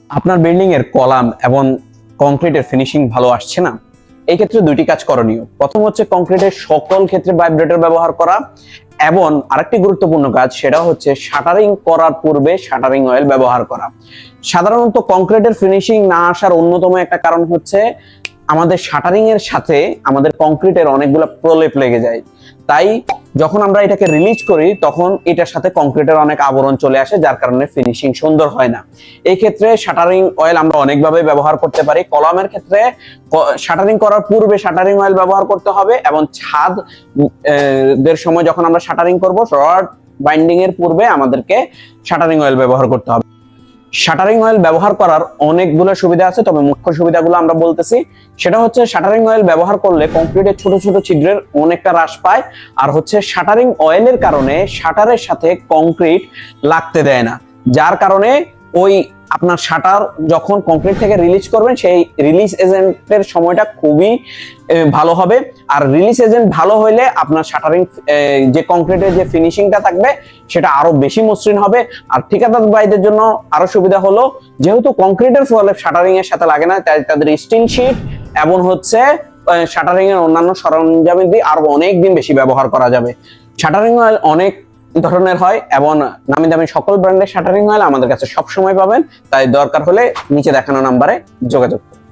আপনার বিল্ডিং এর কলাম এবং কংক্রিটের ফিনিশিং ভালো আসছে না, এই ক্ষেত্রে দুইটি কাজ করণীয়। প্রথম হচ্ছে কংক্রিটের সকল ক্ষেত্রে ভাইব্রেটর ব্যবহার করা, এবং আরেকটি গুরুত্বপূর্ণ কাজ সেটা হচ্ছে শাটারিং করার পূর্বে শাটারিং অয়েল ব্যবহার করা। সাধারণত কংক্রিটের ফিনিশিং না আসার অন্যতম একটা কারণ হচ্ছে আমাদের শাটারিং এর সাথে আমাদের কংক্রিটের অনেকগুলো প্রলেপ লেগে যায়। তাই যখন আমরা এটাকে রিলিজ করি তখন এটার সাথে কংক্রিটের অনেক আবরণ চলে আসে, যার কারণে ফিনিশিং সুন্দর হয় না। এই ক্ষেত্রে শাটারিং অয়েল আমরা অনেকভাবে ব্যবহার করতে পারি। কলামের ক্ষেত্রে শাটারিং করার পূর্বে শাটারিং অয়েল ব্যবহার করতে হবে, এবং ছাদ দের সময় যখন আমরা শাটারিং করব রড বাইন্ডিং এর পূর্বে আমাদেরকে শাটারিং অয়েল ব্যবহার করতে হবে। শাটারিং অয়েল ব্যবহার করার অনেকগুলো সুবিধা আছে, তবে মুখ্য সুবিধাগুলো আমরা বলতেছি। সেটা হচ্ছে শাটারিং অয়েল ব্যবহার করলে কংক্রিটের ছোট ছোট ছিদ্রের অনেকটা হ্রাস পায়, আর হচ্ছে শাটারিং অয়েলের কারণে শাটারের সাথে কংক্রিট লাগতে দেয় না, যার কারণে ওই আপনার শাটার যখন কংক্রিট থেকে রিলিজ করবেন সেই রিলিজ এজেন্টের সময়টা খুবই ভালো হবে। আর রিলিজ এজেন্ট ভালো হইলে আপনার শাটারিং যে কংক্রিটের যে ফিনিশিংটা থাকবে সেটা আরো বেশি মসৃণ হবে। আর ঠিকাদার ভাইদের জন্য আরো সুবিধা হলো, যেহেতু কংক্রিটের প্রলেপ শাটারিং এর সাথে লাগে না, তাই তাদের স্টিল শিট এবং হচ্ছে শাটারিং এর অন্যান্য সরঞ্জামের দিয়ে আরো অনেক দিন বেশি ব্যবহার করা যাবে। শাটারিং অয়েল অনেক ধরনের হয় এবং নামি দামি সকল ব্র্যান্ডের শাটারিং অয়েল আমাদের কাছে সবসময় পাবেন। তাই দরকার হলে নিচে দেখানো নাম্বারে যোগাযোগ করুন।